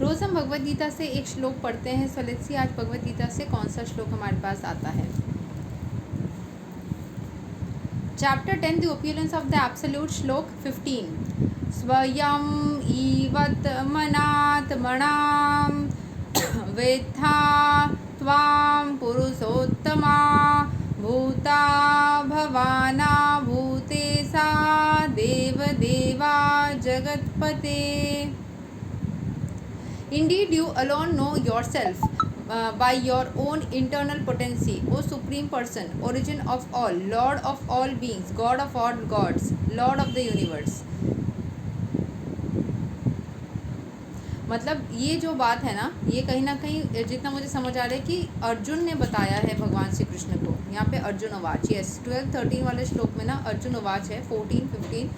रोज़ हम भगवद गीता से एक श्लोक पढ़ते हैं। सो लेट्स सी आज भगवद गीता से कौन सा श्लोक हमारे पास आता है। Chapter 10 the opulence of the absolute. श्लोक 15 स्वयं ईवत्मनात्मनां वेत्था त्वां पुरुषोत्तमा भूता भवाना भूतेसा देवदेवा जगत्पते। Indeed, you alone know yourself by your own internal potency, O Supreme Person, origin of all, Lord of all beings, God of all gods, Lord of the universe। मतलब ये जो बात है ना, ये कहीं ना कहीं जितना मुझे समझ आ रहा है कि अर्जुन ने बताया है भगवान श्री कृष्ण को। यहाँ पे अर्जुन उवाच, यस 12-13 वाले श्लोक में ना अर्जुन उवाच है। 14-15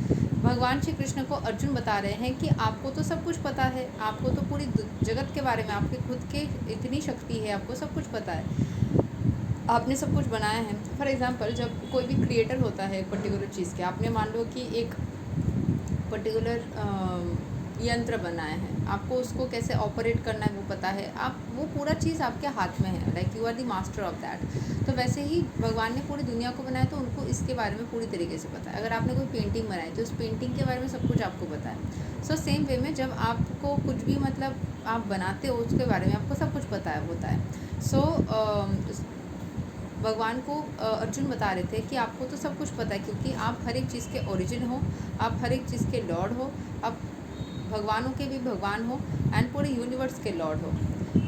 भगवान श्री कृष्ण को अर्जुन बता रहे हैं कि आपको तो सब कुछ पता है, आपको तो पूरी जगत के बारे में, आपके खुद के इतनी शक्ति है, आपको सब कुछ पता है, आपने सब कुछ बनाया है। फॉर एग्जांपल जब कोई भी क्रिएटर होता है पर्टिकुलर चीज़ के, आपने मान लो कि एक पर्टिकुलर यंत्र बनाया है, आपको उसको कैसे ऑपरेट करना है वो पता है, आप वो पूरा चीज़ आपके हाथ में है, like you are the master of that. तो वैसे ही भगवान ने पूरी दुनिया को बनाया तो उनको इसके बारे में पूरी तरीके से पता है। अगर आपने कोई पेंटिंग बनाई तो उस पेंटिंग के बारे में सब कुछ आपको पता है। सो सेम वे में जब आपको कुछ भी मतलब आप बनाते हो उसके बारे में आपको सब कुछ पता है होता है। सो भगवान को अर्जुन बता रहे थे कि आपको तो सब कुछ पता है, क्योंकि आप हर एक चीज़ के ओरिजिन हो, आप हर एक चीज़ के लॉर्ड हो, आप भगवानों के भी भगवान हो एंड पूरे यूनिवर्स के लॉर्ड हो।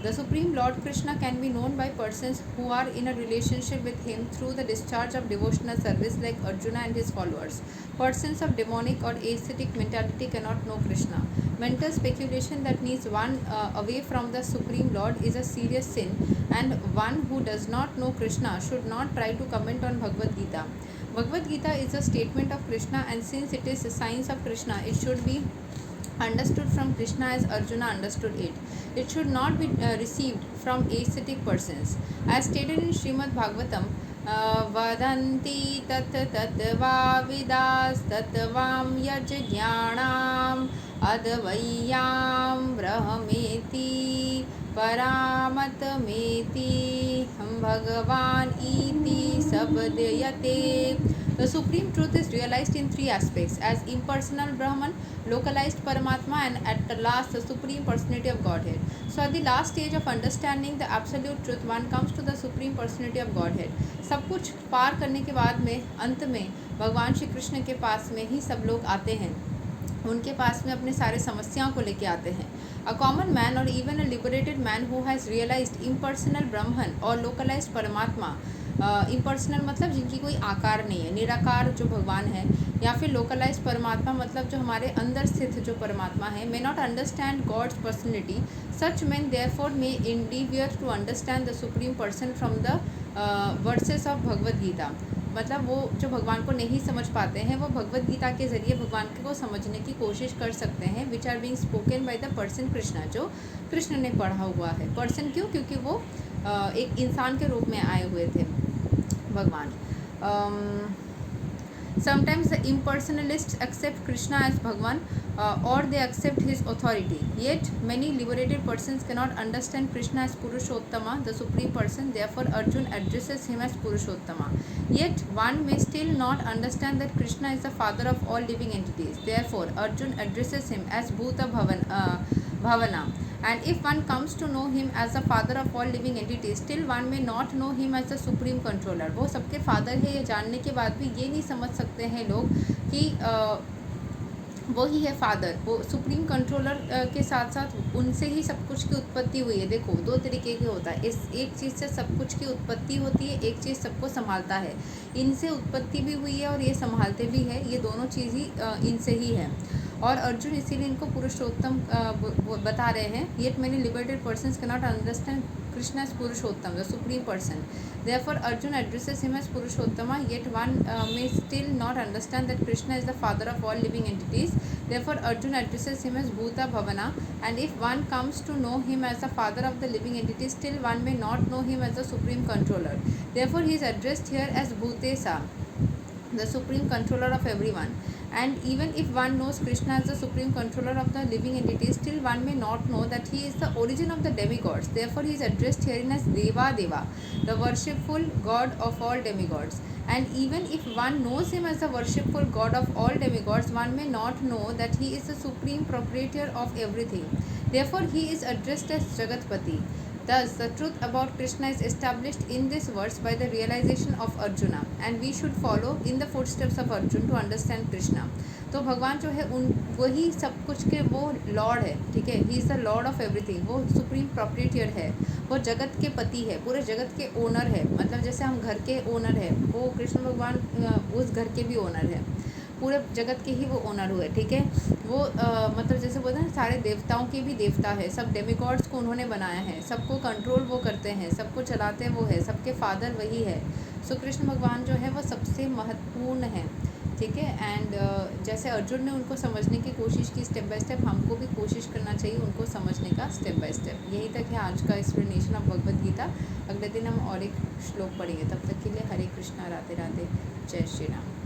The supreme lord Krishna can be known by persons who are in a relationship with him through the discharge of devotional service like Arjuna and his followers. Persons of demonic or ascetic mentality cannot know Krishna. Mental speculation that needs one away from the Supreme Lord is a serious sin, and one who does not know Krishna should not try to comment on Bhagavad Gita. Bhagavad Gita is a statement of Krishna, and since it is a science of Krishna, it should be understood from Krishna as Arjuna understood it. It should not be received from ascetic persons. As stated in Srimad Bhagavatam, वदन्ति तत् तत्त्वाविदास्तत्त्वां यज्ञानाम् अद्वय्यां ब्रह्मेति परामतमेति भगवान इति शब्दयते। The supreme truth is realized in three aspects: as impersonal Brahman, localized Paramatma, and at the last the supreme personality of Godhead. So at the last stage of understanding the absolute truth, one comes to the supreme personality of Godhead. सब कुछ पार करने के बाद में अंत में भगवान श्री कृष्ण के पास में ही सब लोग आते हैं, उनके पास में अपने सारे समस्याओं को लेके आते हैं। अ कॉमन मैन और even a liberated man who has realized impersonal Brahman और लोकलाइज्ड परमात्मा, इम्पर्सनल मतलब जिनकी कोई आकार नहीं है, निराकार जो भगवान है, या फिर लोकलाइज्ड परमात्मा मतलब जो हमारे अंदर स्थित जो परमात्मा है, may not understand God's personality. Such man therefore may endeavour to understand the supreme person from the verses of Bhagavad Gita. मतलब वो जो भगवान को नहीं समझ पाते हैं वो भगवद गीता के ज़रिए भगवान को समझने की कोशिश कर सकते हैं, which are being spoken by the person Krishna, जो कृष्ण ने पढ़ा हुआ है। पर्सन क्यों? क्योंकि वो एक इंसान के रूप में आए हुए थे भगवान। Sometimes the impersonalists accept Krishna as Bhagwan or they accept his authority. Yet many liberated persons cannot understand Krishna as Purushottama, the supreme person. Therefore Arjun addresses him as Purushottama. Yet one may still not understand that Krishna is the father of all living entities. Therefore Arjun addresses him as Bhuta Bhavana. And if one comes to know him as the father of all living entities, still one may not know him as the supreme controller. वो सबके father है ये जानने के बाद भी ये नहीं समझ सकते हैं लोग कि वो ही है फादर। वो सुप्रीम कंट्रोलर के साथ साथ उनसे ही सब कुछ की उत्पत्ति हुई है। देखो दो तरीके के होता है, इस एक चीज़ से सब कुछ की उत्पत्ति होती है, एक चीज़ सबको संभालता है। इनसे उत्पत्ति भी हुई है और ये संभालते भी है, ये दोनों चीज़ ही इनसे ही है। और अर्जुन इसीलिए इनको पुरुषोत्तम बता रहे हैं। Yet many liberated persons can not understand Krishna as Purushottam, the supreme person. Therefore Arjun addresses him as Purushottama, yet one may still not understand that Krishna is the father of all living entities. Therefore Arjun addresses him as Bhuta Bhavana, and if one comes to know him as the father of the living entities, still one may not know him as the supreme controller. Therefore he is addressed here as Bhutesa, the supreme controller of everyone. And even if one knows Krishna as the supreme controller of the living entities, still one may not know that he is the origin of the demigods. Therefore, he is addressed herein as Deva Deva, the worshipful god of all demigods. And even if one knows him as the worshipful god of all demigods, one may not know that he is the supreme proprietor of everything. Therefore, he is addressed as Jagatpati. Thus, the truth about Krishna is established in this verse by the realization of Arjuna, and we should follow in the footsteps of Arjun to understand Krishna. तो भगवान जो है उन वही सब कुछ के वो लॉर्ड है, ठीक है, he is the Lord of everything, वो सुप्रीम प्रोप्रिएटर है, वो जगत के पति है, पूरे जगत के ओनर है, मतलब जैसे हम घर के ओनर है, वो कृष्ण भगवान उस घर के भी ओनर है, पूरे जगत के ही वो ओनर हुए, ठीक है। वो मतलब जैसे बोलते हैं सारे देवताओं के भी देवता है, सब डेमिगॉड्स को उन्होंने बनाया है, सबको कंट्रोल वो करते हैं, सबको चलाते वो है, सबके फादर वही है। सो कृष्ण भगवान जो है वो सबसे महत्वपूर्ण है, ठीक है। एंड जैसे अर्जुन ने उनको समझने की कोशिश की स्टेप बाय स्टेप, हमको भी कोशिश करना चाहिए उनको समझने का स्टेप बाय स्टेप। यही तक है आज का एक्सप्लेनेशन ऑफ भगवद गीता। अगले दिन हम और एक श्लोक पढ़ेंगे, तब तक के लिए हरे कृष्णा, राधे राधे, जय श्री राम।